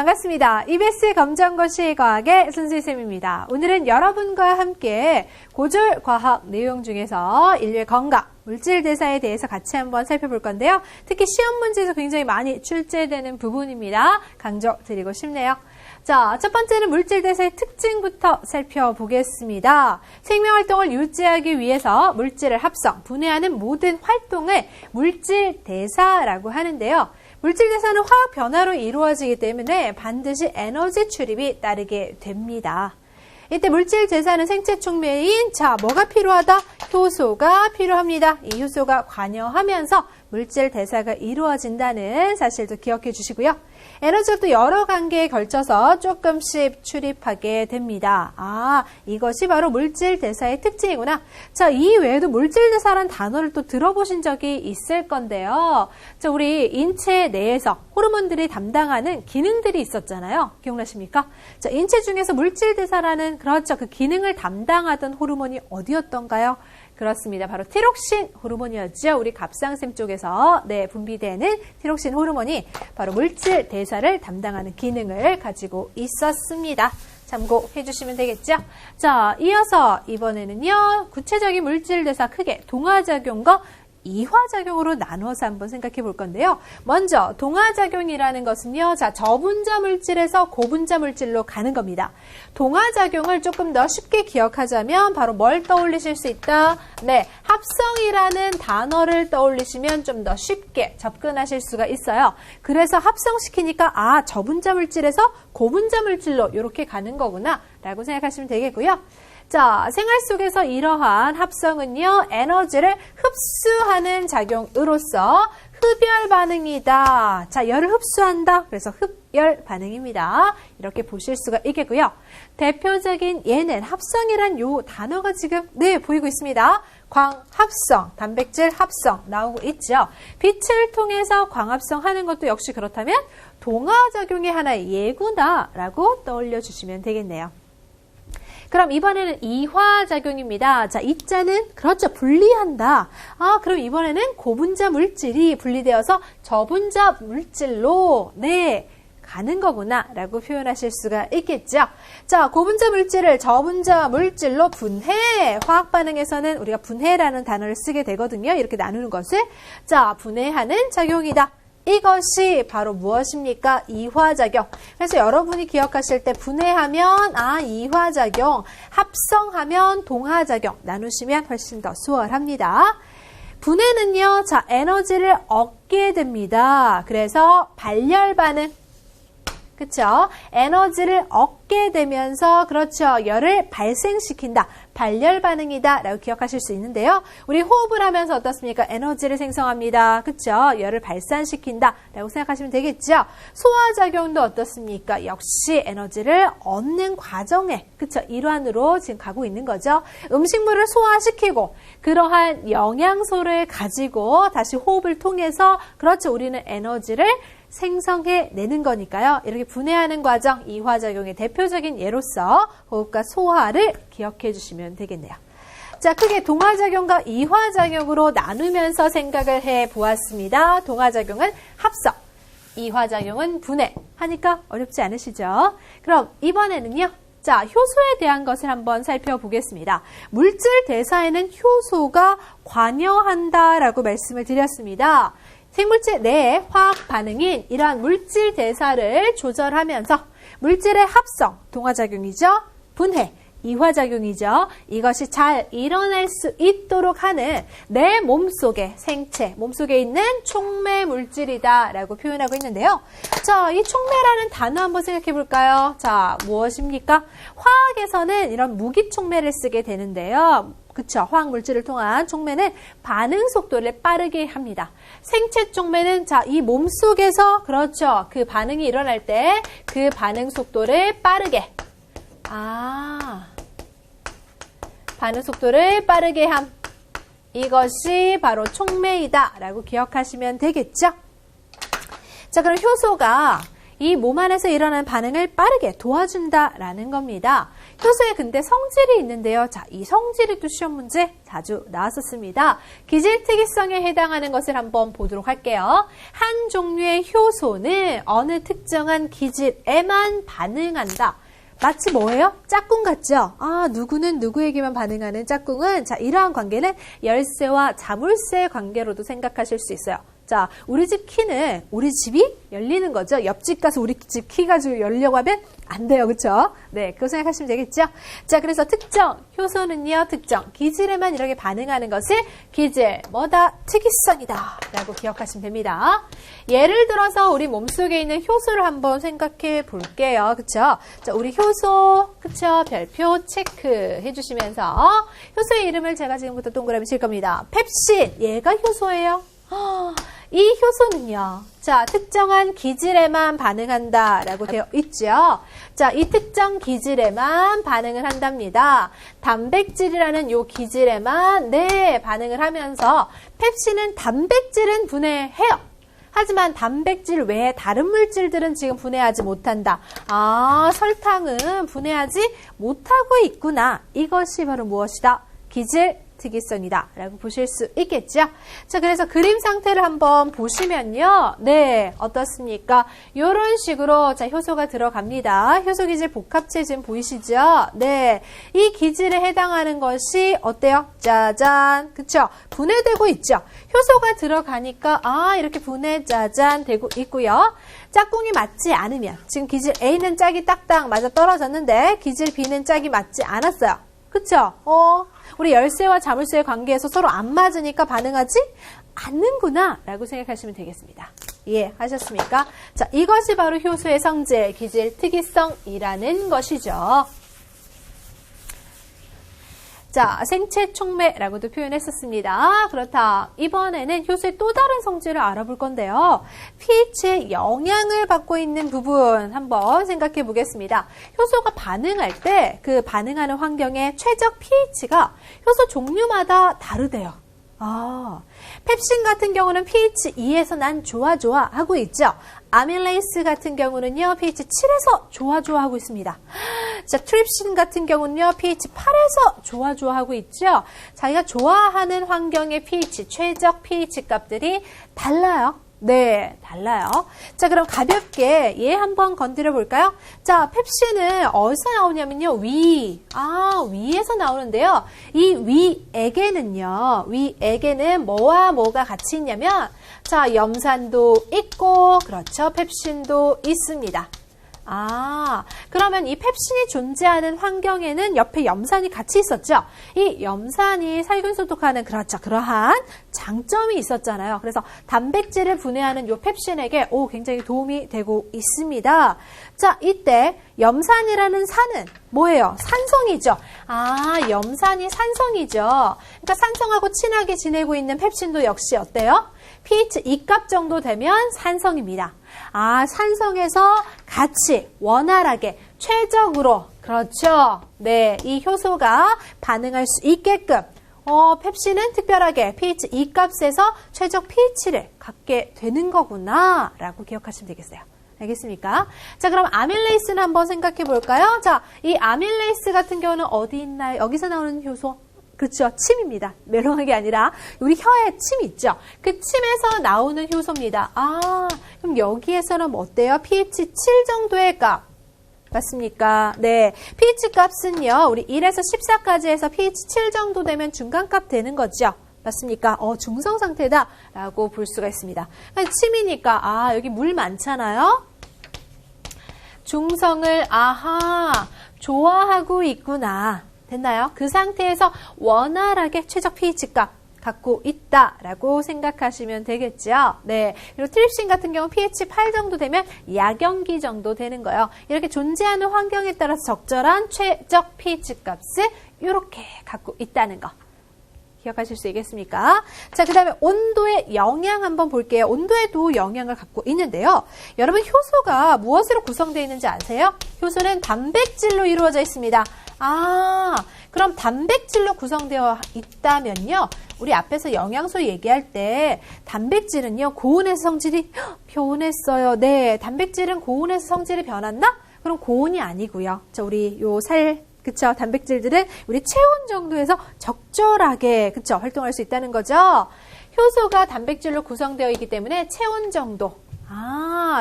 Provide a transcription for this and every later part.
반갑습니다. EBS 검정고시 과학의 손수희쌤입니다. 오늘은 여러분과 함께 고졸 과학 내용 중에서 인류의 건강, 물질 대사에 대해서 같이 한번 살펴볼 건데요. 특히 시험 문제에서 굉장히 많이 출제되는 부분입니다. 강조드리고 싶네요. 자, 첫 번째는 물질 대사의 특징부터 살펴보겠습니다. 생명활동을 유지하기 위해서 물질을 합성, 분해하는 모든 활동을 물질 대사라고 하는데요. 물질 대사는 화학 변화로 이루어지기 때문에 반드시 에너지 출입이 따르게 됩니다. 이때 물질 대사는 생체 촉매인 뭐가 필요하다? 효소가 필요합니다. 이 효소가 관여하면서 물질 대사가 이루어진다는 사실도 기억해 주시고요. 에너지가 또 여러 단계에 걸쳐서 조금씩 출입하게 됩니다. 이것이 바로 물질 대사의 특징이구나. 자, 이 외에도 물질 대사라는 단어를 또 들어보신 적이 있을 건데요. 자, 우리 인체 내에서 호르몬들이 담당하는 기능들이 있었잖아요. 기억나십니까? 자, 인체 중에서 물질 대사라는 그 기능을 담당하던 호르몬이 어디였던가요? 그렇습니다. 바로 티록신 호르몬이었죠. 우리 갑상샘 쪽에서 분비되는 티록신 호르몬이 바로 물질 대사를 담당하는 기능을 가지고 있었습니다. 참고해 주시면 되겠죠. 자, 이어서 이번에는요. 구체적인 물질 대사 크게 동화작용과 이화작용으로 나눠서 한번 생각해 볼 건데요. 먼저 동화작용이라는 것은요. 저분자 물질에서 고분자 물질로 가는 겁니다. 동화작용을 조금 더 쉽게 기억하자면 바로 뭘 떠올리실 수 있다? 합성이라는 단어를 떠올리시면 좀 더 쉽게 접근하실 수가 있어요. 그래서 합성시키니까 저분자 물질에서 고분자 물질로 이렇게 가는 거구나 라고 생각하시면 되겠고요. 자, 생활 속에서 이러한 합성은요, 에너지를 흡수하는 작용으로서 흡열 반응이다. 자, 열을 흡수한다. 그래서 흡열 반응입니다. 이렇게 보실 수가 있겠고요. 대표적인 예는 합성이란 요 단어가 지금 보이고 있습니다. 광합성, 단백질 합성 나오고 있죠. 빛을 통해서 광합성하는 것도 역시 그렇다면 동화작용의 하나의 예구나라고 떠올려 주시면 되겠네요. 그럼 이번에는 이화작용입니다. 자, 이자는 분리한다. 그럼 이번에는 고분자 물질이 분리되어서 저분자 물질로 가는 거구나 라고 표현하실 수가 있겠죠. 자, 고분자 물질을 저분자 물질로 분해. 화학 반응에서는 우리가 분해라는 단어를 쓰게 되거든요. 이렇게 나누는 것을. 자, 분해하는 작용이다. 이것이 바로 무엇입니까? 이화작용. 그래서 여러분이 기억하실 때 분해하면 이화작용, 합성하면 동화작용 나누시면 훨씬 더 수월합니다. 분해는요, 에너지를 얻게 됩니다. 그래서 발열 반응. 그쵸? 에너지를 얻게 되면서 열을 발생시킨다. 발열 반응이다 라고 기억하실 수 있는데요. 우리 호흡을 하면서 어떻습니까? 에너지를 생성합니다. 그쵸? 열을 발산시킨다 라고 생각하시면 되겠죠? 소화작용도 어떻습니까? 역시 에너지를 얻는 과정의 일환으로 지금 가고 있는 거죠. 음식물을 소화시키고 그러한 영양소를 가지고 다시 호흡을 통해서 우리는 에너지를 생성해내는 거니까요. 이렇게 분해하는 과정, 이화작용의 대표적인 예로서 호흡과 소화를 기억해 주시면 되겠네요. 자, 크게 동화작용과 이화작용으로 나누면서 생각을 해보았습니다. 동화작용은 합성, 이화작용은 분해 하니까 어렵지 않으시죠? 그럼 이번에는요. 자, 효소에 대한 것을 한번 살펴보겠습니다. 물질 대사에는 효소가 관여한다라고 말씀을 드렸습니다. 생물체 내의 화학 반응인 이러한 물질 대사를 조절하면서 물질의 합성, 동화작용이죠. 분해, 이화작용이죠. 이것이 잘 일어날 수 있도록 하는 내 몸속의 생체, 몸속에 있는 촉매 물질이다 라고 표현하고 있는데요. 자, 이 촉매라는 단어 한번 생각해 볼까요? 자, 무엇입니까? 화학에서는 이런 무기 촉매를 쓰게 되는데요. 그쵸? 화학 물질을 통한 촉매는 반응 속도를 빠르게 합니다. 생체 촉매는 이 몸속에서 그 반응이 일어날 때 그 반응 속도를 빠르게 반응 속도를 빠르게 함. 이것이 바로 촉매이다 라고 기억하시면 되겠죠? 자, 그럼 효소가 이 몸 안에서 일어나는 반응을 빠르게 도와준다라는 겁니다. 효소에 근데 성질이 있는데요. 자, 이 성질이 또 시험 문제 자주 나왔었습니다. 기질 특이성에 해당하는 것을 한번 보도록 할게요. 한 종류의 효소는 어느 특정한 기질에만 반응한다. 마치 뭐예요? 짝꿍 같죠? 아, 누구는 누구에게만 반응하는 짝꿍은, 자, 이러한 관계는 열쇠와 자물쇠 관계로도 생각하실 수 있어요. 자, 우리 집 키는 우리 집이 열리는 거죠. 옆집 가서 우리 집 키 가지고 열려고 하면 안 돼요. 그렇죠? 네, 그거 생각하시면 되겠죠? 자, 그래서 특정 효소는요. 특정 기질에만 이렇게 반응하는 것을 기질 뭐다? 특이성이다 라고 기억하시면 됩니다. 예를 들어서 우리 몸속에 있는 효소를 한번 생각해 볼게요. 그렇죠? 자, 우리 효소 그렇죠? 별표 체크해 주시면서 효소의 이름을 제가 지금부터 동그라미 칠 겁니다. 펩신, 얘가 효소예요. 이 효소는요. 자, 특정한 기질에만 반응한다라고 되어 있죠. 자, 이 특정 기질에만 반응을 한답니다. 단백질이라는 요 기질에만 반응을 하면서 펩신은 단백질은 분해해요. 하지만 단백질 외에 다른 물질들은 지금 분해하지 못한다. 아, 설탕은 분해하지 못하고 있구나. 이것이 바로 무엇이다? 기질 특이성이다 라고 보실 수 있겠죠. 자, 그래서 그림 상태를 한번 보시면요. 네, 어떻습니까? 이런 식으로 자, 효소가 들어갑니다. 효소 기질 복합체 지금 보이시죠? 네, 이 기질에 해당하는 것이 어때요? 짜잔, 그쵸? 분해되고 있죠. 효소가 들어가니까 아, 이렇게 분해 짜잔 되고 있고요. 짝꿍이 맞지 않으면 지금 기질 A는 짝이 딱딱 맞아 떨어졌는데 기질 B는 짝이 맞지 않았어요. 그쵸? 우리 열쇠와 자물쇠의 관계에서 서로 안 맞으니까 반응하지 않는구나 라고 생각하시면 되겠습니다. 이해하셨습니까? 자, 이것이 바로 효소의 성질, 기질 특이성이라는 것이죠. 자, 생체 촉매라고도 표현했었습니다. 그렇다. 이번에는 효소의 또 다른 성질을 알아볼 건데요. pH의 영향을 받고 있는 부분 한번 생각해 보겠습니다. 효소가 반응할 때 그 반응하는 환경의 최적 pH가 효소 종류마다 다르대요. 아, 펩신 같은 경우는 pH 2에서 난 좋아 하고 있죠. 아밀레이스 같은 경우는요, pH 7에서 좋아 하고 있습니다. 자, 트립신 같은 경우는요, pH 8에서 좋아 하고 있죠. 자기가 좋아하는 환경의 pH, 최적 pH 값들이 달라요. 네, 달라요. 자, 그럼 가볍게 얘 한번 건드려 볼까요? 자, 펩신은 어디서 나오냐면요, 위에서 나오는데요. 이 위에게는 뭐와 뭐가 같이 있냐면, 자, 염산도 있고, 그렇죠. 펩신도 있습니다. 아, 그러면 이 펩신이 존재하는 환경에는 옆에 염산이 같이 있었죠? 이 염산이 살균 소독하는 그러한 장점이 있었잖아요. 그래서 단백질을 분해하는 이 펩신에게 굉장히 도움이 되고 있습니다. 자, 이때 염산이라는 산은 뭐예요? 산성이죠. 아, 염산이 산성이죠. 그러니까 산성하고 친하게 지내고 있는 펩신도 역시 어때요? pH 2값 정도 되면 산성입니다. 아, 산성에서 같이 원활하게 최적으로 그렇죠. 네, 이 효소가 반응할 수 있게끔 펩신은 특별하게 pH 2값에서 최적 pH를 갖게 되는 거구나 라고 기억하시면 되겠어요. 알겠습니까? 자, 그럼 아밀레이스는 한번 생각해 볼까요? 자, 이 아밀레이스 같은 경우는 어디 있나요? 여기서 나오는 효소. 그렇죠. 침입니다. 메롱하게 아니라 우리 혀에 침 있죠. 그 침에서 나오는 효소입니다. 아, 그럼 여기에서는 어때요? pH 7 정도의 값. 맞습니까? 네. pH 값은요. 우리 1에서 14까지 해서 pH 7 정도 되면 중간값 되는 거죠. 맞습니까? 중성 상태다라고 볼 수가 있습니다. 침이니까 여기 물 많잖아요. 중성을 좋아하고 있구나. 됐나요? 그 상태에서 원활하게 최적 pH 값 갖고 있다라고 생각하시면 되겠죠. 네. 그리고 트립신 같은 경우 pH 8 정도 되면 약염기 정도 되는 거예요. 이렇게 존재하는 환경에 따라서 적절한 최적 pH 값을 이렇게 갖고 있다는 거. 기억하실 수 있겠습니까? 자, 그 다음에 온도의 영향 한번 볼게요. 온도에도 영향을 갖고 있는데요. 여러분, 효소가 무엇으로 구성되어 있는지 아세요? 효소는 단백질로 이루어져 있습니다. 그럼 단백질로 구성되어 있다면요. 우리 앞에서 영양소 얘기할 때 단백질은요. 고온에서 성질이 변했어요. 네, 단백질은 고온에서 성질이 변했나? 그럼 고온이 아니고요. 우리 요 그쵸? 단백질들은 우리 체온 정도에서 적절하게, 그쵸? 활동할 수 있다는 거죠. 효소가 단백질로 구성되어 있기 때문에 체온 정도.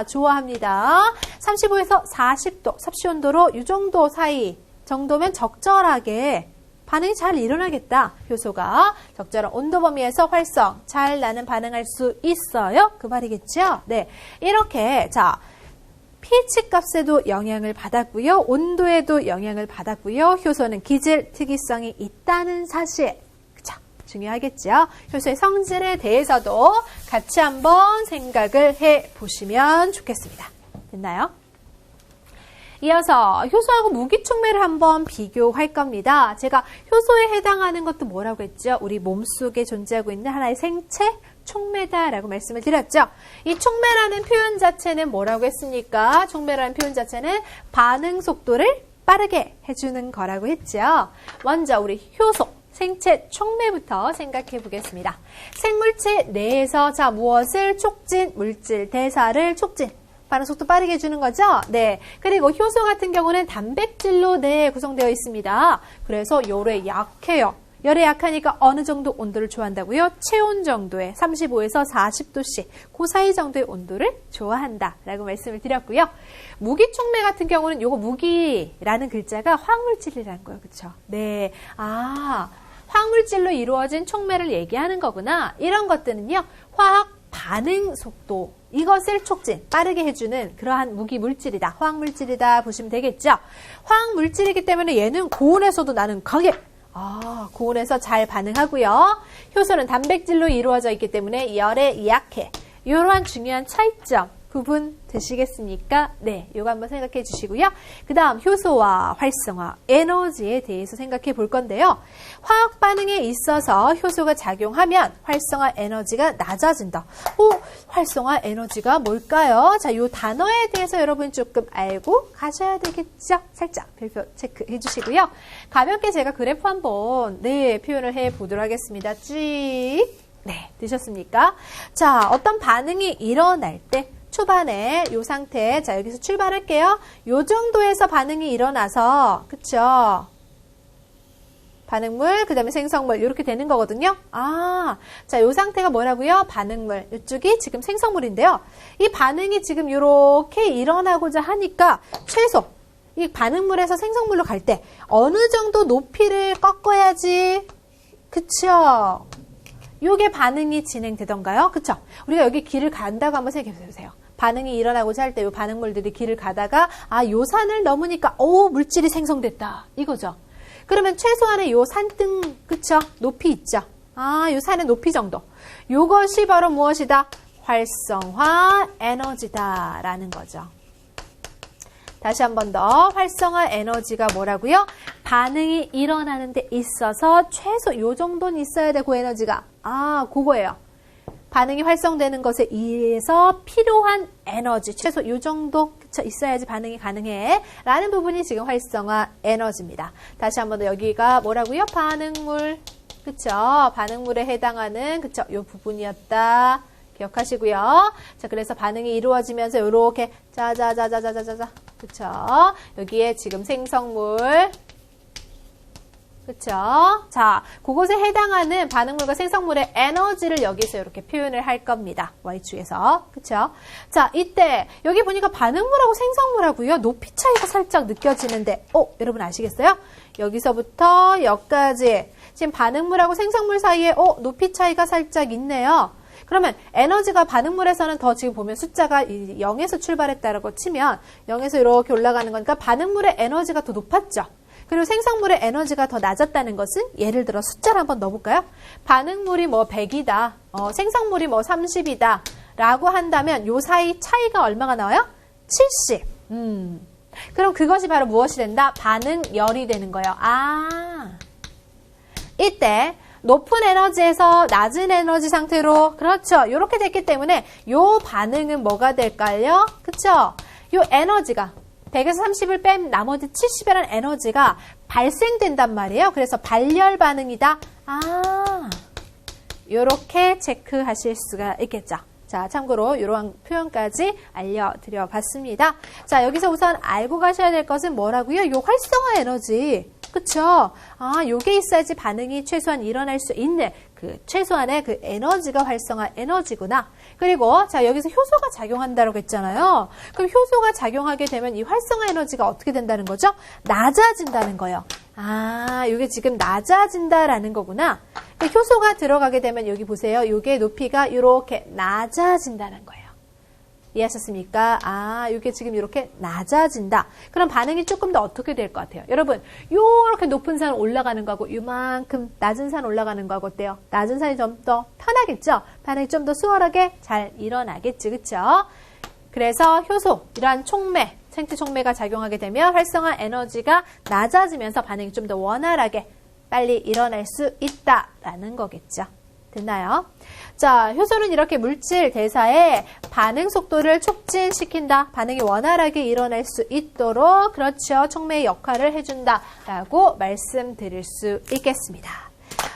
좋아합니다. 35에서 40도 섭씨 온도로 이 정도 사이 정도면 적절하게 반응이 잘 일어나겠다. 효소가 적절한 온도 범위에서 활성, 잘 나는 반응할 수 있어요. 그 말이겠죠? 네. 이렇게, pH 값에도 영향을 받았고요. 온도에도 영향을 받았고요. 효소는 기질, 특이성이 있다는 사실. 그쵸? 중요하겠죠? 효소의 성질에 대해서도 같이 한번 생각을 해 보시면 좋겠습니다. 됐나요? 이어서 효소하고 무기촉매를 한번 비교할 겁니다. 제가 효소에 해당하는 것도 뭐라고 했죠? 우리 몸속에 존재하고 있는 하나의 생체 촉매다라고 말씀을 드렸죠. 이 촉매라는 표현 자체는 뭐라고 했습니까? 촉매라는 표현 자체는 반응 속도를 빠르게 해주는 거라고 했죠. 먼저 우리 효소, 생체 촉매부터 생각해 보겠습니다. 생물체 내에서 무엇을 촉진, 물질 대사를 촉진. 반응 속도 빠르게 해주는 거죠? 네. 그리고 효소 같은 경우는 단백질로 구성되어 있습니다. 그래서 열에 약해요. 열에 약하니까 어느 정도 온도를 좋아한다고요? 체온 정도의 35에서 40도씨, 그 사이 정도의 온도를 좋아한다 라고 말씀을 드렸고요. 무기촉매 같은 경우는 요거 무기라는 글자가 화학물질이라는 거예요. 그쵸? 네. 화학물질로 이루어진 촉매를 얘기하는 거구나. 이런 것들은요, 화학 반응 속도, 이것을 촉진, 빠르게 해주는 그러한 무기물질이다. 화학물질이다 보시면 되겠죠. 화학물질이기 때문에 얘는 고온에서도 나는 강해. 고온에서 잘 반응하고요. 효소는 단백질로 이루어져 있기 때문에 열에 약해. 이러한 중요한 차이점 구분 되시겠습니까? 네, 요거 한번 생각해 주시고요. 그 다음 효소와 활성화, 에너지에 대해서 생각해 볼 건데요. 화학 반응에 있어서 효소가 작용하면 활성화 에너지가 낮아진다. 활성화 에너지가 뭘까요? 요 단어에 대해서 여러분 조금 알고 가셔야 되겠죠? 살짝 별표 체크해 주시고요. 가볍게 제가 그래프 한번 표현을 해 보도록 하겠습니다. 네, 되셨습니까? 어떤 반응이 일어날 때 초반에 이 상태, 여기서 출발할게요. 요 정도에서 반응이 일어나서, 그쵸? 반응물, 그 다음에 생성물, 이렇게 되는 거거든요. 요 상태가 뭐라고요? 반응물. 이쪽이 지금 생성물인데요. 이 반응이 지금 이렇게 일어나고자 하니까 최소, 이 반응물에서 생성물로 갈 때 어느 정도 높이를 꺾어야지, 그쵸? 요게 반응이 진행되던가요? 그쵸? 우리가 여기 길을 간다고 한번 생각해 보세요. 반응이 일어나고자 할 때 요 반응물들이 길을 가다가 요 산을 넘으니까 물질이 생성됐다. 이거죠. 그러면 최소한의 요 산등, 그쵸? 높이 있죠. 요 산의 높이 정도. 요것이 바로 무엇이다? 활성화 에너지다라는 거죠. 다시 한 번 더. 활성화 에너지가 뭐라고요? 반응이 일어나는 데 있어서 최소 요 정도는 있어야 돼, 그 에너지가. 그거예요. 반응이 활성되는 것에 의해서 필요한 에너지, 최소 요 정도 있어야지 반응이 가능해. 라는 부분이 지금 활성화 에너지입니다. 다시 한 번 더 여기가 뭐라고요? 반응물. 그쵸? 반응물에 해당하는, 그쵸? 요 부분이었다. 기억하시고요. 그래서 반응이 이루어지면서 요렇게 짜자자자자자자. 그쵸? 여기에 지금 생성물. 그쵸? 그곳에 해당하는 반응물과 생성물의 에너지를 여기서 이렇게 표현을 할 겁니다. Y축에서. 그쵸? 이때 여기 보니까 반응물하고 생성물하고요. 높이 차이가 살짝 느껴지는데 여러분 아시겠어요? 여기서부터 여기까지 지금 반응물하고 생성물 사이에 높이 차이가 살짝 있네요. 그러면 에너지가 반응물에서는 더 지금 보면 숫자가 0에서 출발했다라고 치면 0에서 이렇게 올라가는 거니까 반응물의 에너지가 더 높았죠. 그리고 생성물의 에너지가 더 낮았다는 것은 예를 들어 숫자를 한번 넣어볼까요? 반응물이 100이다. 생성물이 30이다. 라고 한다면 요 사이 차이가 얼마가 나와요? 70. 그럼 그것이 바로 무엇이 된다? 반응열이 되는 거예요. 이때 높은 에너지에서 낮은 에너지 상태로 그렇죠. 이렇게 됐기 때문에 요 반응은 뭐가 될까요? 그쵸? 요 에너지가 100에서 30을 뺀 나머지 70이라는 에너지가 발생된단 말이에요. 그래서 발열 반응이다. 요렇게 체크하실 수가 있겠죠. 자, 참고로 이러한 표현까지 알려드려 봤습니다. 자, 여기서 우선 알고 가셔야 될 것은 뭐라고요? 요 활성화 에너지. 그쵸? 요게 있어야지 반응이 최소한 일어날 수 있는 최소한의 에너지가 활성화 에너지구나. 그리고 자, 여기서 효소가 작용한다고 했잖아요. 그럼 효소가 작용하게 되면 이 활성화 에너지가 어떻게 된다는 거죠? 낮아진다는 거예요. 요게 지금 낮아진다라는 거구나. 효소가 들어가게 되면 여기 보세요. 요게 높이가 이렇게 낮아진다는 거예요. 이해하셨습니까? 요게 지금 이렇게 낮아진다. 그럼 반응이 조금 더 어떻게 될 것 같아요? 여러분, 요렇게 높은 산 올라가는 거하고 요만큼 낮은 산 올라가는 거하고 어때요? 낮은 산이 좀 더 편하겠죠? 반응이 좀 더 수월하게 잘 일어나겠지, 그쵸? 그래서 효소, 이러한 촉매, 생체 촉매가 작용하게 되면 활성화 에너지가 낮아지면서 반응이 좀 더 원활하게 빨리 일어날 수 있다라는 거겠죠. 됐나요? 자, 효소는 이렇게 물질 대사의 반응 속도를 촉진시킨다. 반응이 원활하게 일어날 수 있도록 그렇죠. 촉매의 역할을 해준다라고 말씀드릴 수 있겠습니다.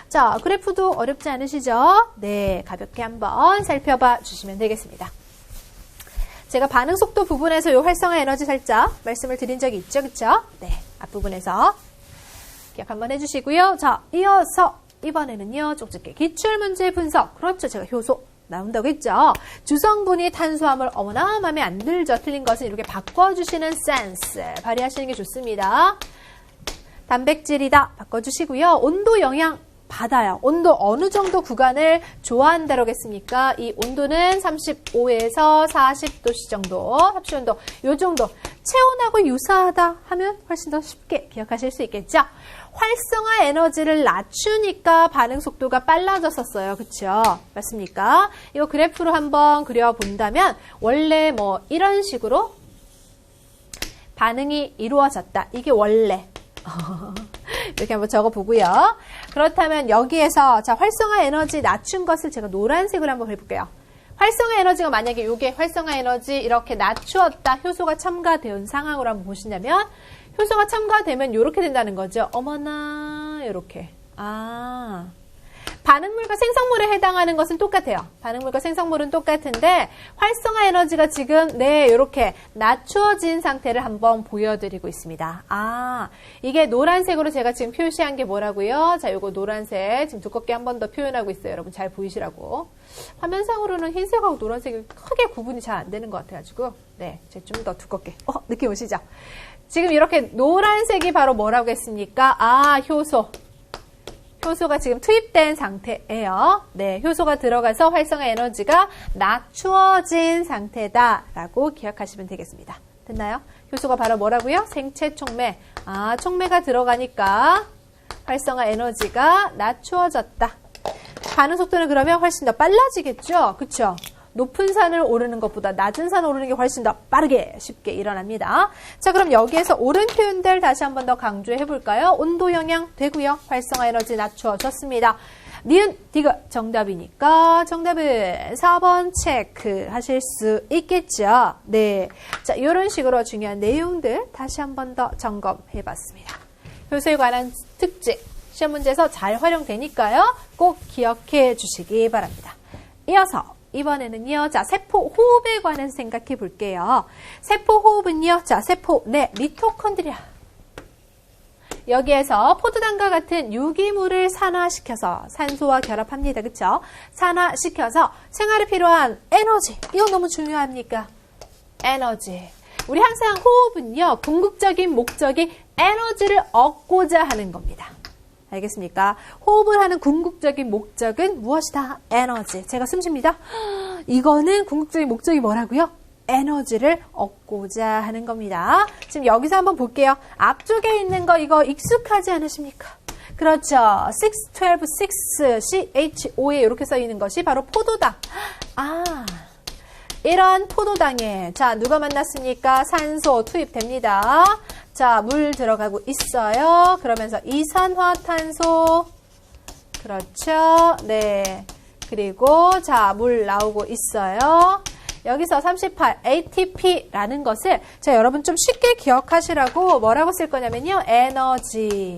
자, 그래프도 어렵지 않으시죠? 네, 가볍게 한번 살펴봐 주시면 되겠습니다. 제가 반응 속도 부분에서 이 활성화 에너지 살짝 말씀을 드린 적이 있죠, 그쵸? 네, 앞부분에서 기억 한번 해주시고요. 자, 이어서 이번에는요, 쪽집게 기출문제 분석. 그렇죠. 제가 효소 나온다고 했죠. 주성분이 탄수화물, 어머나 마음에 안 들죠. 틀린 것은 이렇게 바꿔주시는 센스 발휘하시는 게 좋습니다. 단백질이다. 바꿔주시고요. 온도 영향 받아요. 온도 어느 정도 구간을 좋아한다고 했습니까? 이 온도는 35에서 40도씨 정도, 합수온도 요 정도. 체온하고 유사하다 하면 훨씬 더 쉽게 기억하실 수 있겠죠? 활성화 에너지를 낮추니까 반응 속도가 빨라졌었어요. 그쵸? 맞습니까? 이거 그래프로 한번 그려본다면 원래 뭐 이런 식으로 반응이 이루어졌다. 이게 원래 이렇게 한번 적어보고요. 그렇다면 여기에서 자 활성화 에너지 낮춘 것을 제가 노란색으로 한번 해볼게요. 활성화 에너지가 만약에 이게 활성화 에너지 이렇게 낮추었다. 효소가 첨가된 상황으로 한번 보시냐면 효소가 첨가되면 이렇게 된다는 거죠. 어머나 이렇게. 반응물과 생성물에 해당하는 것은 똑같아요. 반응물과 생성물은 똑같은데 활성화 에너지가 지금 이렇게 낮추어진 상태를 한번 보여드리고 있습니다. 이게 노란색으로 제가 지금 표시한 게 뭐라고요? 자, 요거 노란색 지금 두껍게 한 번 더 표현하고 있어요. 여러분 잘 보이시라고. 화면상으로는 흰색하고 노란색이 크게 구분이 잘 안 되는 것 같아가지고 네, 제가 좀 더 두껍게. 느낌 오시죠? 지금 이렇게 노란색이 바로 뭐라고 했습니까? 효소. 효소가 지금 투입된 상태예요. 네, 효소가 들어가서 활성화 에너지가 낮추어진 상태다라고 기억하시면 되겠습니다. 됐나요? 효소가 바로 뭐라고요? 생체 촉매. 촉매가 들어가니까 활성화 에너지가 낮추어졌다. 반응 속도는 그러면 훨씬 더 빨라지겠죠? 그쵸? 높은 산을 오르는 것보다 낮은 산을 오르는 게 훨씬 더 빠르게 쉽게 일어납니다. 자, 그럼 여기에서 옳은 표현들 다시 한 번 더 강조해 볼까요? 온도 영향 되고요. 활성화 에너지 낮추어졌습니다. 니은, 디귿 정답이니까 정답은 4번 체크하실 수 있겠죠. 네, 자, 이런 식으로 중요한 내용들 다시 한 번 더 점검해 봤습니다. 효소에 관한 특징, 시험 문제에서 잘 활용되니까요. 꼭 기억해 주시기 바랍니다. 이어서 이번에는요, 자, 세포 호흡에 관해서 생각해 볼게요. 세포 호흡은요, 자, 세포 내 미토콘드리아. 여기에서 포도당과 같은 유기물을 산화시켜서 산소와 결합합니다. 그쵸? 산화시켜서 생활에 필요한 에너지. 이거 너무 중요합니까? 에너지. 우리 항상 호흡은요, 궁극적인 목적이 에너지를 얻고자 하는 겁니다. 알겠습니까? 호흡을 하는 궁극적인 목적은 무엇이다? 에너지. 제가 숨 쉽니다. 이거는 궁극적인 목적이 뭐라고요? 에너지를 얻고자 하는 겁니다. 지금 여기서 한번 볼게요. 앞쪽에 있는 거 이거 익숙하지 않으십니까? 그렇죠. 6, 12, 6, CHO에 이렇게 써 있는 것이 바로 포도당. 이런 포도당에 자 누가 만났습니까? 산소 투입됩니다. 자, 물 들어가고 있어요. 그러면서 이산화탄소. 그렇죠. 네. 그리고 자, 물 나오고 있어요. 여기서 38 ATP라는 것을 자, 여러분 좀 쉽게 기억하시라고 뭐라고 쓸 거냐면요. 에너지.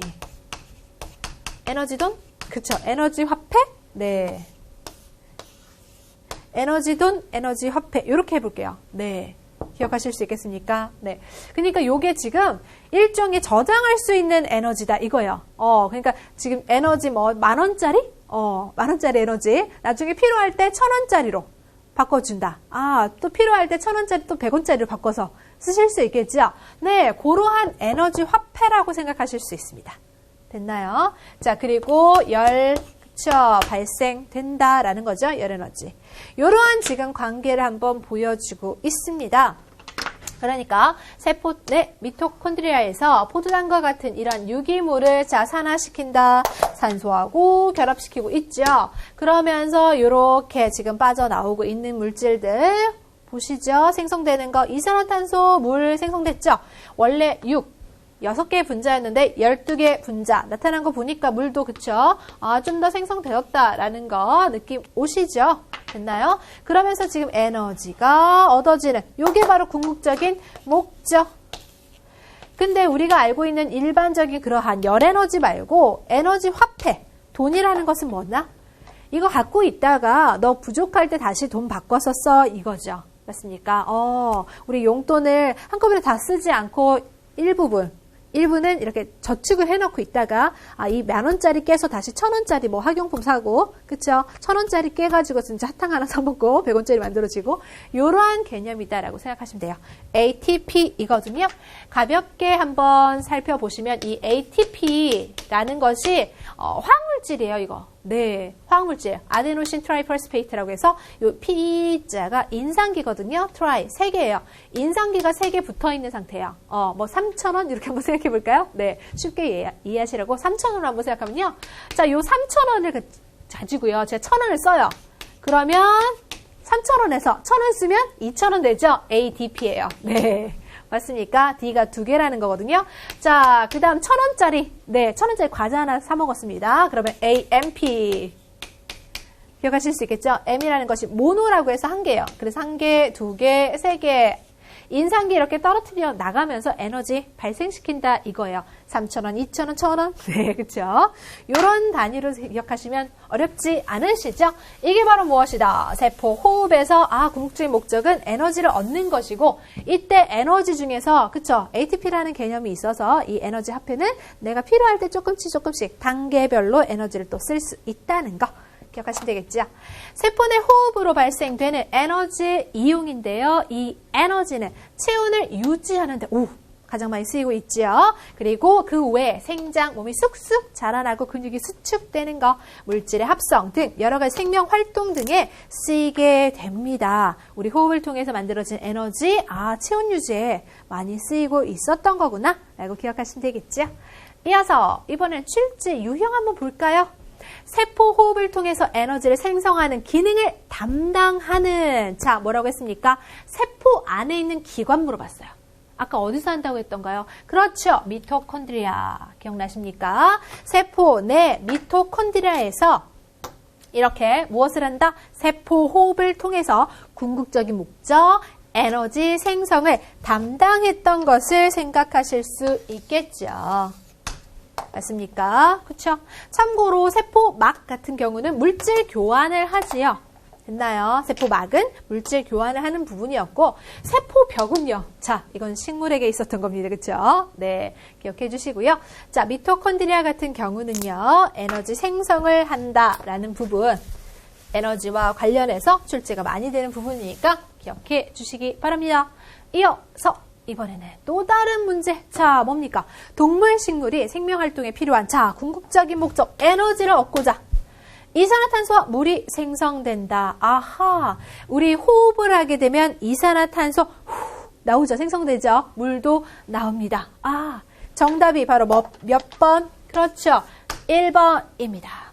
에너지 돈? 그쵸. 에너지 화폐? 네. 에너지 돈, 에너지 화폐. 이렇게 해볼게요. 네. 기억하실 수 있겠습니까? 네. 그러니까 요게 지금 일종의 저장할 수 있는 에너지다 이거예요. 그러니까 지금 에너지 뭐 10,000원짜리? 10,000원짜리 에너지. 나중에 필요할 때 1,000원짜리로 바꿔준다. 또 필요할 때 1,000원짜리 또 100원짜리로 바꿔서 쓰실 수 있겠죠? 네. 그러한 에너지 화폐라고 생각하실 수 있습니다. 됐나요? 자, 그리고 그쵸. 발생된다라는 거죠. 열에너지. 이러한 지금 관계를 한번 보여주고 있습니다. 그러니까 세포 내 미토콘드리아에서 포도당과 같은 이런 유기물을 자산화시킨다. 산소하고 결합시키고 있죠. 그러면서 이렇게 지금 빠져나오고 있는 물질들 보시죠. 생성되는 거 이산화탄소 물 생성됐죠. 원래 6개 분자였는데 12개 분자 나타난 거 보니까 물도 그쵸? 좀 더 생성되었다라는 거 느낌 오시죠? 됐나요? 그러면서 지금 에너지가 얻어지는 요게 바로 궁극적인 목적. 근데 우리가 알고 있는 일반적인 그러한 열에너지 말고 에너지 화폐, 돈이라는 것은 뭐냐? 이거 갖고 있다가 너 부족할 때 다시 돈 바꿔서 써 이거죠. 맞습니까? 우리 용돈을 한꺼번에 다 쓰지 않고 일부는 이렇게 저축을 해놓고 있다가 이 10,000원짜리 깨서 다시 1,000원짜리 뭐 학용품 사고 그쵸? 1,000원짜리 깨가지고 진짜 사탕 하나 사먹고 100원짜리 만들어지고 이러한 개념이다라고 생각하시면 돼요. ATP이거든요. 가볍게 한번 살펴보시면 이 ATP라는 것이 화학물질이에요. 이거. 네, 화학물질. 아데노신 트라이퍼스페이트라고 해서 이 P자가 인산기거든요. 트라이, 3개예요. 인산기가 3개 붙어있는 상태예요. 뭐 3,000원 이렇게 한번 생각해 볼까요? 네, 쉽게 이해하시라고 3,000원을 한번 생각하면요. 자, 요 3,000원을 가지고요. 제가 1,000원을 써요. 그러면 3,000원에서 1,000원 쓰면 2,000원 되죠? ADP예요. 네. 맞습니까? D가 2개라는 거거든요. 자, 그 다음 1,000원짜리. 네, 1,000원짜리 과자 하나 사 먹었습니다. 그러면 AMP. 기억하실 수 있겠죠? M이라는 것이 모노라고 해서 1개예요. 그래서 1개, 2개, 3개. 인산기 이렇게 떨어뜨려 나가면서 에너지 발생시킨다 이거예요. 3,000원, 2,000원, 1,000원. 네, 그렇죠? 이런 단위로 기억하시면 어렵지 않으시죠? 이게 바로 무엇이다? 세포 호흡에서 궁극적인 목적은 에너지를 얻는 것이고 이때 에너지 중에서 그렇죠? ATP라는 개념이 있어서 이 에너지 화폐는 내가 필요할 때 조금씩 단계별로 에너지를 또 쓸 수 있다는 거. 기억하시면 되겠죠? 세포 내 호흡으로 발생되는 에너지 이용인데요. 이 에너지는 체온을 유지하는 데 가장 많이 쓰이고 있죠. 그리고 그 외에 생장, 몸이 쑥쑥 자라나고 근육이 수축되는 거, 물질의 합성 등 여러 가지 생명 활동 등에 쓰이게 됩니다. 우리 호흡을 통해서 만들어진 에너지, 체온 유지에 많이 쓰이고 있었던 거구나 라고 기억하시면 되겠죠. 이어서 이번엔 출제 유형 한번 볼까요? 세포 호흡을 통해서 에너지를 생성하는 기능을 담당하는 자 뭐라고 했습니까? 세포 안에 있는 기관 물어봤어요. 아까 어디서 한다고 했던가요? 그렇죠. 미토콘드리아 기억나십니까? 세포 내 미토콘드리아에서 이렇게 무엇을 한다? 세포 호흡을 통해서 궁극적인 목적 에너지 생성을 담당했던 것을 생각하실 수 있겠죠. 맞습니까? 그렇죠? 참고로 세포막 같은 경우는 물질 교환을 하지요. 됐나요? 세포막은 물질 교환을 하는 부분이었고 세포벽은요. 자, 이건 식물에게 있었던 겁니다. 그렇죠? 네, 기억해 주시고요. 자, 미토콘드리아 같은 경우는요. 에너지 생성을 한다라는 부분 에너지와 관련해서 출제가 많이 되는 부분이니까 기억해 주시기 바랍니다. 이어서 이번에는 또 다른 문제. 자, 뭡니까? 동물, 식물이 생명활동에 필요한 궁극적인 목적, 에너지를 얻고자 이산화탄소와 물이 생성된다. 우리 호흡을 하게 되면 이산화탄소 나오죠. 생성되죠. 물도 나옵니다. 정답이 바로 몇 번? 그렇죠. 1번입니다.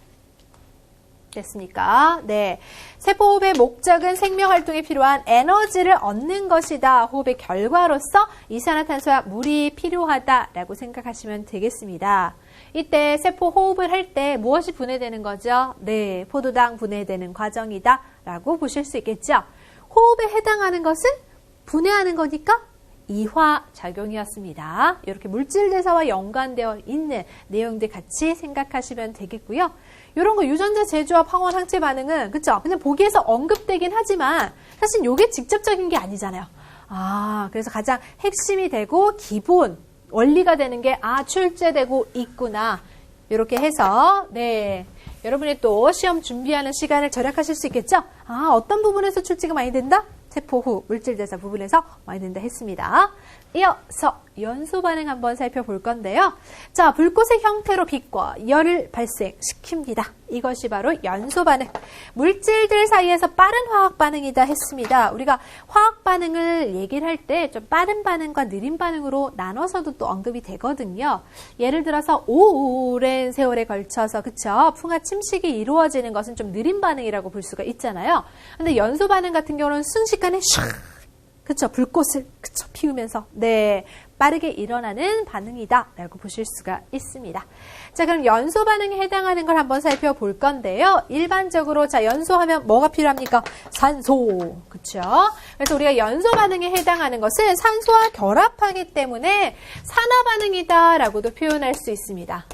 됐습니까? 네. 세포호흡의 목적은 생명활동에 필요한 에너지를 얻는 것이다. 호흡의 결과로서 이산화탄소와 물이 필요하다라고 생각하시면 되겠습니다. 이때 세포 호흡을 할 때 무엇이 분해되는 거죠? 네, 포도당 분해되는 과정이다 라고 보실 수 있겠죠. 호흡에 해당하는 것은 분해하는 거니까 이화작용이었습니다. 이렇게 물질대사와 연관되어 있는 내용들 같이 생각하시면 되겠고요. 이런 거 유전자 재조합 황원 항체 반응은 그쵸? 그냥 보기에서 언급되긴 하지만 사실 이게 직접적인 게 아니잖아요. 그래서 가장 핵심이 되고 기본 원리가 되는 게 출제되고 있구나. 이렇게 해서 네. 여러분이 또 시험 준비하는 시간을 절약하실 수 있겠죠? 어떤 부분에서 출제가 많이 된다? 세포 후 물질대사 부분에서 많이 된다 했습니다. 이어서 연소 반응 한번 살펴볼 건데요. 자, 불꽃의 형태로 빛과 열을 발생시킵니다. 이것이 바로 연소 반응. 물질들 사이에서 빠른 화학 반응이다 했습니다. 우리가 화학 반응을 얘기를 할 때 좀 빠른 반응과 느린 반응으로 나눠서도 또 언급이 되거든요. 예를 들어서 오랜 세월에 걸쳐서 그쵸? 풍화 침식이 이루어지는 것은 좀 느린 반응이라고 볼 수가 있잖아요. 근데 연소 반응 같은 경우는 순식간에 샥 그쵸? 불꽃을 그쵸? 피우면서 네 빠르게 일어나는 반응이다라고 보실 수가 있습니다. 자, 그럼 연소 반응에 해당하는 걸 한번 살펴볼 건데요. 일반적으로 자 연소하면 뭐가 필요합니까? 산소, 그쵸? 그래서 우리가 연소 반응에 해당하는 것은 산소와 결합하기 때문에 산화 반응이다라고도 표현할 수 있습니다.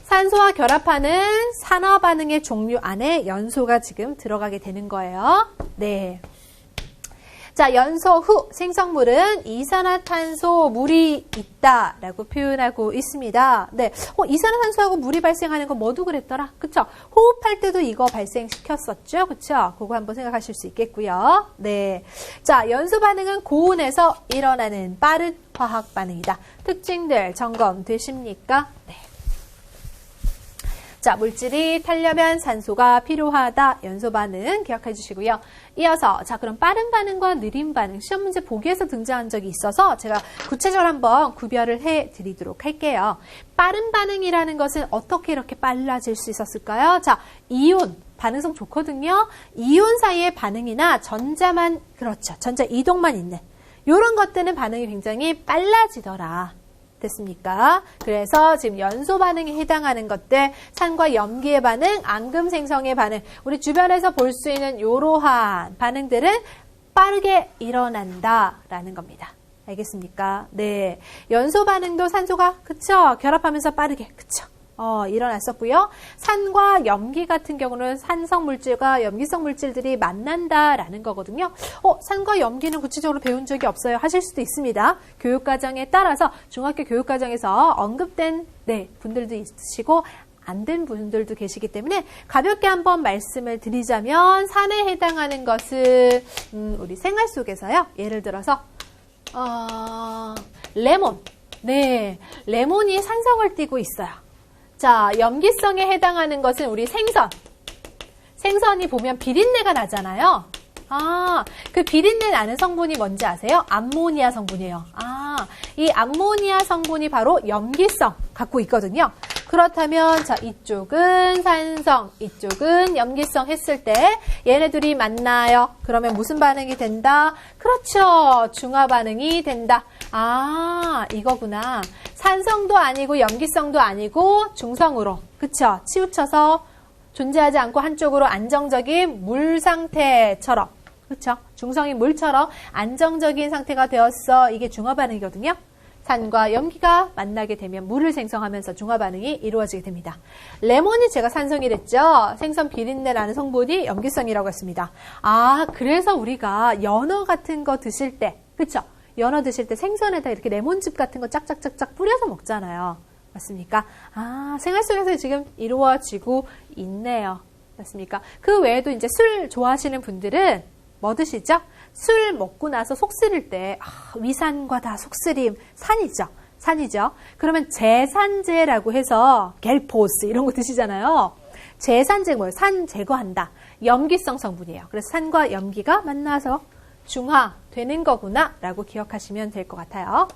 산소와 결합하는 산화 반응의 종류 안에 연소가 지금 들어가게 되는 거예요. 네. 자, 연소 후 생성물은 이산화탄소, 물이 있다라고 표현하고 있습니다. 네, 이산화탄소하고 물이 발생하는 거 뭐도 그랬더라? 그쵸? 호흡할 때도 이거 발생시켰었죠? 그쵸? 그거 한번 생각하실 수 있겠고요. 네, 자, 연소 반응은 고온에서 일어나는 빠른 화학 반응이다. 특징들 점검되십니까? 네. 자, 물질이 타려면 산소가 필요하다. 연소 반응 기억해 주시고요. 이어서 자, 그럼 빠른 반응과 느린 반응 시험 문제 보기에서 등장한 적이 있어서 제가 구체적으로 한번 구별을 해 드리도록 할게요. 빠른 반응이라는 것은 어떻게 이렇게 빨라질 수 있었을까요? 자, 이온 반응성 좋거든요. 이온 사이의 반응이나 전자만 그렇죠. 전자 이동만 있는 이런 것들은 반응이 굉장히 빨라지더라. 됐습니까? 그래서 지금 연소 반응에 해당하는 것들 산과 염기의 반응, 앙금 생성의 반응 우리 주변에서 볼 수 있는 이러한 반응들은 빠르게 일어난다라는 겁니다. 알겠습니까? 네, 연소 반응도 산소가 그쵸? 결합하면서 빠르게 그쵸? 일어났었고요. 산과 염기 같은 경우는 산성 물질과 염기성 물질들이 만난다라는 거거든요. 산과 염기는 구체적으로 배운 적이 없어요. 하실 수도 있습니다. 교육과정에 따라서 중학교 교육과정에서 언급된 분들도 있으시고 안 된 분들도 계시기 때문에 가볍게 한번 말씀을 드리자면 산에 해당하는 것은 우리 생활 속에서요. 예를 들어서 레몬. 네, 레몬이 산성을 띠고 있어요. 자, 염기성에 해당하는 것은 우리 생선. 생선이 보면 비린내가 나잖아요. 그 비린내 나는 성분이 뭔지 아세요? 암모니아 성분이에요. 이 암모니아 성분이 바로 염기성 갖고 있거든요. 그렇다면 자, 이쪽은 산성, 이쪽은 염기성 했을 때 얘네들이 만나요. 그러면 무슨 반응이 된다? 그렇죠. 중화 반응이 된다. 이거구나. 산성도 아니고 염기성도 아니고 중성으로 그쵸? 치우쳐서 존재하지 않고 한쪽으로 안정적인 물 상태처럼 그쵸? 중성이 물처럼 안정적인 상태가 되었어. 이게 중화 반응이거든요. 산과 염기가 만나게 되면 물을 생성하면서 중화 반응이 이루어지게 됩니다. 레몬이 제가 산성이랬죠. 생선 비린내 나는 성분이 염기성이라고 했습니다. 그래서 우리가 연어 같은 거 드실 때 그쵸? 연어 드실 때 생선에다 이렇게 레몬즙 같은 거 짝짝짝짝 뿌려서 먹잖아요. 맞습니까? 생활 속에서 지금 이루어지고 있네요. 맞습니까? 그 외에도 이제 술 좋아하시는 분들은 뭐 드시죠? 술 먹고 나서 속 쓰릴 때 위산과 다 속쓰림 산이죠. 그러면 제산제라고 해서 겔포스 이런 거 드시잖아요. 제산제 뭐예요? 산 제거한다. 염기성 성분이에요. 그래서 산과 염기가 만나서 중화되는 거구나 라고 기억하시면 될 것 같아요.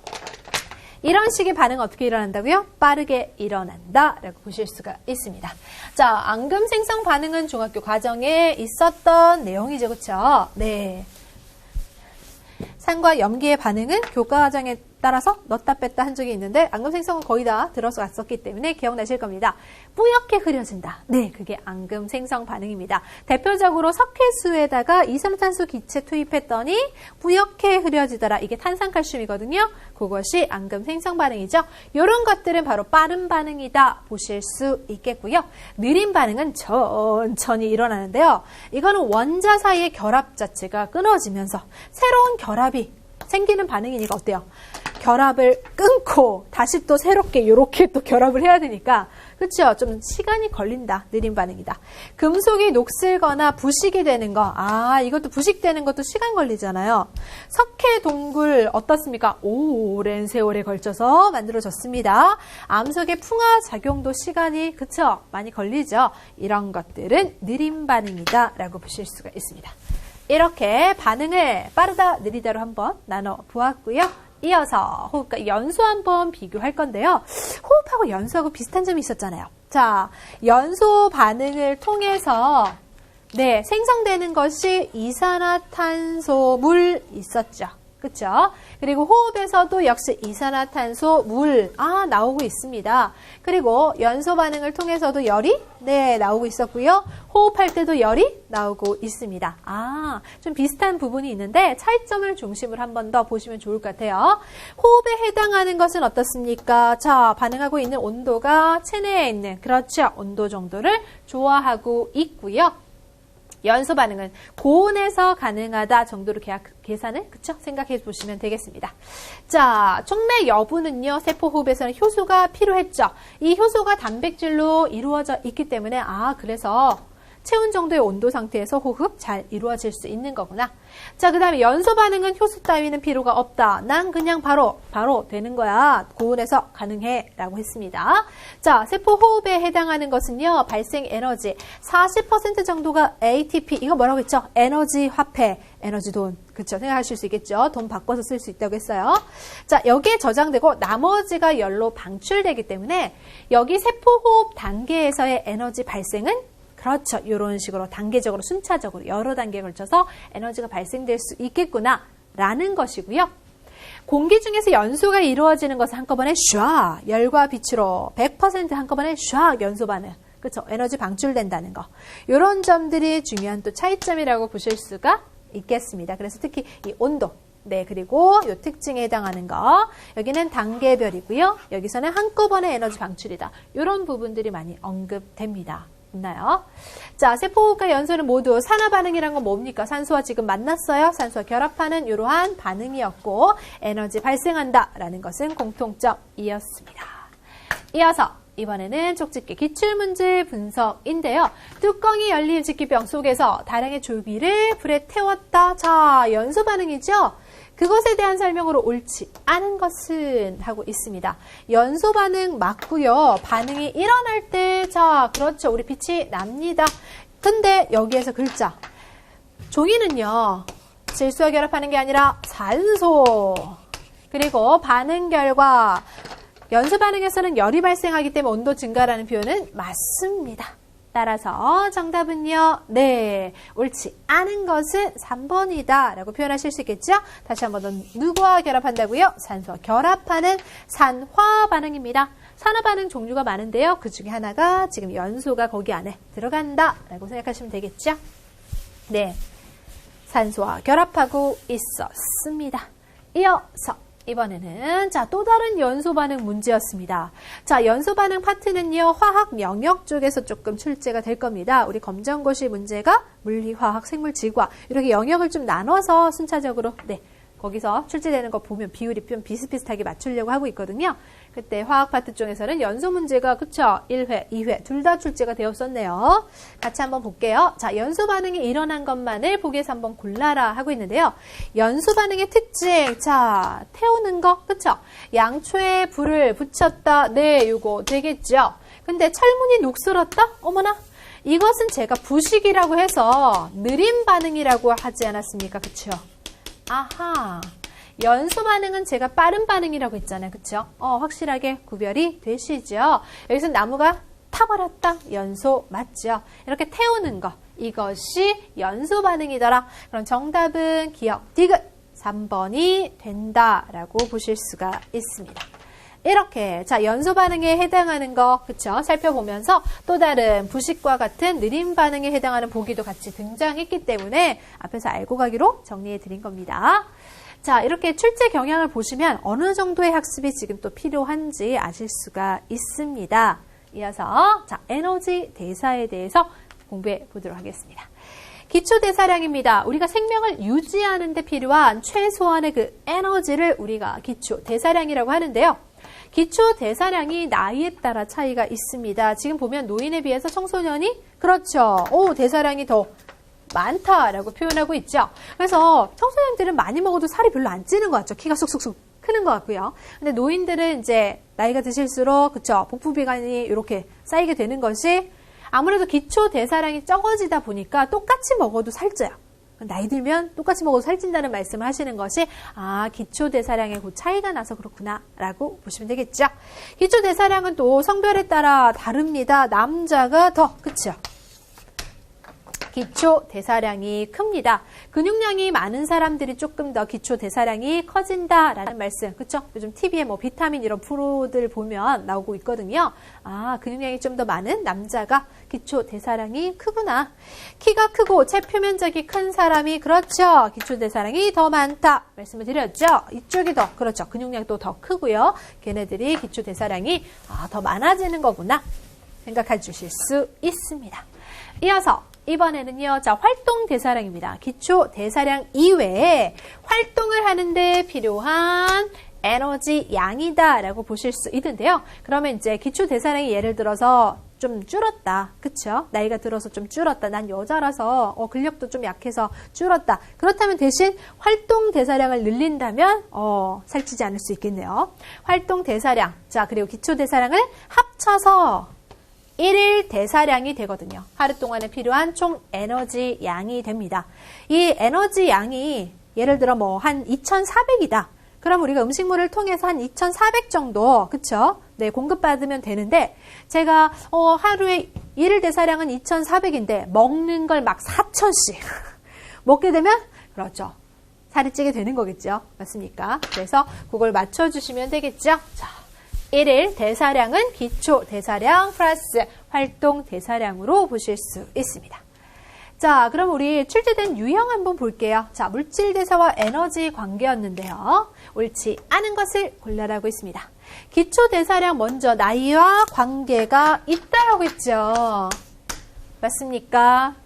이런 식의 반응은 어떻게 일어난다고요? 빠르게 일어난다 라고 보실 수가 있습니다. 자, 앙금 생성 반응은 중학교 과정에 있었던 내용이죠. 그렇죠? 네. 산과 염기의 반응은 교과 과정에 따라서 넣었다 뺐다 한 적이 있는데 앙금 생성은 거의 다 들어서 갔었기 때문에 기억나실 겁니다. 뿌옇게 흐려진다. 네, 그게 앙금 생성 반응입니다. 대표적으로 석회수에다가 이산화탄소 기체 투입했더니 뿌옇게 흐려지더라. 이게 탄산칼슘이거든요. 그것이 앙금 생성 반응이죠. 이런 것들은 바로 빠른 반응이다 보실 수 있겠고요. 느린 반응은 천천히 일어나는데요. 이거는 원자 사이의 결합 자체가 끊어지면서 새로운 결합이 생기는 반응이니까 어때요? 결합을 끊고 다시 또 새롭게 이렇게 또 결합을 해야 되니까 그렇죠? 좀 시간이 걸린다. 느린 반응이다. 금속이 녹슬거나 부식이 되는 거. 이것도 부식되는 것도 시간 걸리잖아요. 석회 동굴 어떻습니까? 오랜 세월에 걸쳐서 만들어졌습니다. 암석의 풍화 작용도 시간이 그쵸? 많이 걸리죠? 이런 것들은 느린 반응이다 라고 보실 수가 있습니다. 이렇게 반응을 빠르다 느리다로 한번 나눠 보았고요. 이어서 호흡과 연소 한번 비교할 건데요. 호흡하고 연소하고 비슷한 점이 있었잖아요. 자, 연소 반응을 통해서 생성되는 것이 이산화탄소 물 있었죠. 그쵸? 그리고 호흡에서도 역시 이산화탄소 물 나오고 있습니다. 그리고 연소 반응을 통해서도 열이 나오고 있었고요. 호흡할 때도 열이 나오고 있습니다. 좀 비슷한 부분이 있는데 차이점을 중심으로 한 번 더 보시면 좋을 것 같아요. 호흡에 해당하는 것은 어떻습니까? 자, 반응하고 있는 온도가 체내에 있는 그렇죠. 온도 정도를 좋아하고 있고요. 연소 반응은 고온에서 가능하다 정도로 계산을 생각해 보시면 되겠습니다. 자, 촉매 여부는요. 세포 호흡에서는 효소가 필요했죠. 이 효소가 단백질로 이루어져 있기 때문에 그래서 체온 정도의 온도 상태에서 호흡 잘 이루어질 수 있는 거구나. 자, 그 다음에 연소 반응은 효소 따위는 필요가 없다. 난 그냥 바로 되는 거야. 고온에서 가능해 라고 했습니다. 자, 세포 호흡에 해당하는 것은요. 발생 에너지 40% 정도가 ATP. 이거 뭐라고 했죠? 에너지 화폐, 에너지 돈. 그쵸? 생각하실 수 있겠죠? 돈 바꿔서 쓸 수 있다고 했어요. 자, 여기에 저장되고 나머지가 열로 방출되기 때문에 여기 세포 호흡 단계에서의 에너지 발생은 그렇죠. 이런 식으로 단계적으로 순차적으로 여러 단계에 걸쳐서 에너지가 발생될 수 있겠구나 라는 것이고요. 공기 중에서 연소가 이루어지는 것은 한꺼번에 샤 열과 빛으로 100% 한꺼번에 샤 연소 반응. 그렇죠. 에너지 방출된다는 거. 이런 점들이 중요한 또 차이점이라고 보실 수가 있겠습니다. 그래서 특히 이 온도. 그리고 이 특징에 해당하는 거. 여기는 단계별이고요. 여기서는 한꺼번에 에너지 방출이다. 이런 부분들이 많이 언급됩니다. 있나요? 자, 세포호흡과 연소는 모두 산화 반응이란 건 뭡니까? 산소와 지금 만났어요. 산소와 결합하는 이러한 반응이었고 에너지 발생한다 라는 것은 공통점이었습니다. 이어서 이번에는 쪽집게 기출문제 분석인데요. 뚜껑이 열린 집기병 속에서 다량의 조기를 불에 태웠다. 자, 연소 반응이죠? 그것에 대한 설명으로 옳지 않은 것은 하고 있습니다. 연소 반응 맞고요. 반응이 일어날 때, 자, 그렇죠. 우리 빛이 납니다. 근데 여기에서 글자. 종이는요. 질소와 결합하는 게 아니라 산소. 그리고 반응 결과 연소 반응에서는 열이 발생하기 때문에 온도 증가라는 표현은 맞습니다. 따라서 정답은요. 옳지 않은 것은 3번이다 라고 표현하실 수 있겠죠. 다시 한번 더 누구와 결합한다고요? 산소와 결합하는 산화 반응입니다. 산화 반응 종류가 많은데요. 그 중에 하나가 지금 연소가 거기 안에 들어간다 라고 생각하시면 되겠죠. 산소와 결합하고 있었습니다. 이어서 이번에는 또 다른 연소 반응 문제였습니다. 자, 연소 반응 파트는요. 화학 영역 쪽에서 조금 출제가 될 겁니다. 우리 검정고시 문제가 물리, 화학, 생물, 지구화 이렇게 영역을 좀 나눠서 순차적으로 거기서 출제되는 거 보면 비율이 좀 비슷비슷하게 맞추려고 하고 있거든요. 그때 화학 파트 쪽에서는 연소 문제가 그쵸? 1회, 2회 둘 다 출제가 되었었네요. 같이 한번 볼게요. 자, 연소 반응이 일어난 것만을 보기에서 한번 골라라 하고 있는데요. 연소 반응의 특징, 자, 태우는 거, 그쵸? 양초에 불을 붙였다. 요거 되겠죠? 근데 철문이 녹슬었다? 어머나! 이것은 제가 부식이라고 해서 느린 반응이라고 하지 않았습니까? 그쵸? 아하, 연소 반응은 제가 빠른 반응이라고 했잖아요. 그쵸? 확실하게 구별이 되시죠? 여기서 나무가 타버렸다. 연소 맞죠? 이렇게 태우는 거. 이것이 연소 반응이더라. 그럼 정답은 기억, 디귿 3번이 된다라고 보실 수가 있습니다. 이렇게 자 연소 반응에 해당하는 거 그쵸? 살펴보면서 또 다른 부식과 같은 느림 반응에 해당하는 보기도 같이 등장했기 때문에 앞에서 알고 가기로 정리해 드린 겁니다. 자 이렇게 출제 경향을 보시면 어느 정도의 학습이 지금 또 필요한지 아실 수가 있습니다. 이어서 자 에너지 대사에 대해서 공부해 보도록 하겠습니다. 기초 대사량입니다. 우리가 생명을 유지하는 데 필요한 최소한의 그 에너지를 우리가 기초 대사량이라고 하는데요. 기초 대사량이 나이에 따라 차이가 있습니다. 지금 보면 노인에 비해서 청소년이 그렇죠. 대사량이 더 많다라고 표현하고 있죠. 그래서 청소년들은 많이 먹어도 살이 별로 안 찌는 것 같죠. 키가 쑥쑥쑥 크는 것 같고요. 근데 노인들은 이제 나이가 드실수록 그쵸 복부비만이 이렇게 쌓이게 되는 것이 아무래도 기초 대사량이 적어지다 보니까 똑같이 먹어도 살쪄요. 나이 들면 똑같이 먹어도 살찐다는 말씀을 하시는 것이 기초 대사량의 그 차이가 나서 그렇구나 라고 보시면 되겠죠. 기초 대사량은 또 성별에 따라 다릅니다. 남자가 더 그쵸? 기초 대사량이 큽니다. 근육량이 많은 사람들이 조금 더 기초 대사량이 커진다라는 말씀, 그쵸? 요즘 TV에 뭐 비타민 이런 프로들 보면 나오고 있거든요. 근육량이 좀 더 많은 남자가 기초 대사량이 크구나. 키가 크고 체표면적이 큰 사람이 그렇죠. 기초 대사량이 더 많다 말씀을 드렸죠. 이쪽이 더 그렇죠. 근육량도 더 크고요. 걔네들이 기초 대사량이 더 많아지는 거구나 생각해 주실 수 있습니다. 이어서 이번에는요, 자, 활동 대사량입니다. 기초 대사량 이외에 활동을 하는데 필요한 에너지 양이다라고 보실 수 있는데요. 그러면 이제 기초 대사량이 예를 들어서 좀 줄었다. 그쵸? 나이가 들어서 좀 줄었다. 난 여자라서 근력도 좀 약해서 줄었다. 그렇다면 대신 활동 대사량을 늘린다면 살찌지 않을 수 있겠네요. 활동 대사량, 자, 그리고 기초 대사량을 합쳐서 1일 대사량이 되거든요. 하루 동안에 필요한 총 에너지 양이 됩니다. 이 에너지 양이 예를 들어 뭐 한 2,400이다. 그럼 우리가 음식물을 통해서 한 2,400 정도, 그쵸? 네, 공급받으면 되는데, 제가, 하루에 1일 대사량은 2,400인데, 먹는 걸 막 4,000씩 먹게 되면, 그렇죠. 살이 찌게 되는 거겠죠. 맞습니까? 그래서 그걸 맞춰주시면 되겠죠. 자. 1일 대사량은 기초 대사량 플러스 활동 대사량으로 보실 수 있습니다. 자, 그럼 우리 출제된 유형 한번 볼게요. 자, 물질 대사와 에너지 관계였는데요. 옳지 않은 것을 골라라고 있습니다. 기초 대사량 먼저 나이와 관계가 있다라고 했죠. 맞습니까?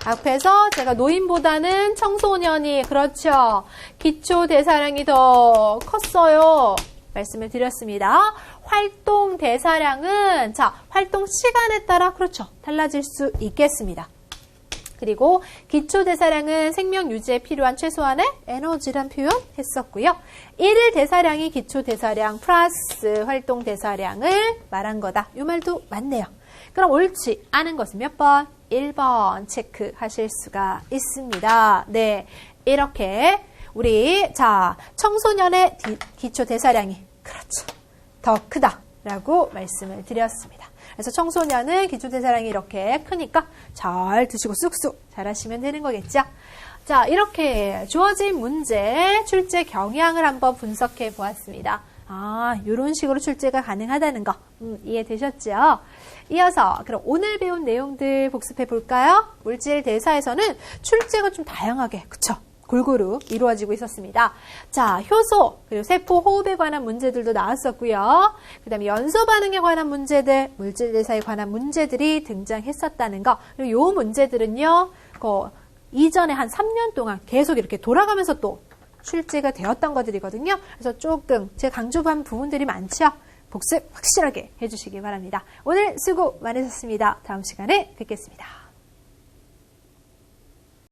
앞에서 제가 노인보다는 청소년이 그렇죠. 기초 대사량이 더 컸어요. 말씀을 드렸습니다. 활동 대사량은 자 활동 시간에 따라 그렇죠 달라질 수 있겠습니다. 그리고 기초 대사량은 생명 유지에 필요한 최소한의 에너지란 표현 했었고요. 1일 대사량이 기초 대사량 플러스 활동 대사량을 말한 거다. 이 말도 맞네요. 그럼 옳지 않은 것은 몇 번? 1번 체크하실 수가 있습니다. 네, 이렇게 우리 자 청소년의 기초 대사량이 그렇죠 더 크다라고 말씀을 드렸습니다. 그래서 청소년은 기초 대사량이 이렇게 크니까 잘 드시고 쑥쑥 잘하시면 되는 거겠죠. 자, 이렇게 주어진 문제 출제 경향을 한번 분석해 보았습니다. 이런 식으로 출제가 가능하다는 거 이해되셨죠? 이어서 그럼 오늘 배운 내용들 복습해 볼까요? 물질 대사에서는 출제가 좀 다양하게 그쵸? 골고루 이루어지고 있었습니다. 자, 효소, 그리고 세포 호흡에 관한 문제들도 나왔었고요. 그 다음에 연소 반응에 관한 문제들, 물질 대사에 관한 문제들이 등장했었다는 거. 그리고 이 문제들은요, 이전에 한 3년 동안 계속 이렇게 돌아가면서 또 출제가 되었던 것들이거든요. 그래서 조금 제가 강조한 부분들이 많죠. 복습 확실하게 해주시기 바랍니다. 오늘 수고 많으셨습니다. 다음 시간에 뵙겠습니다.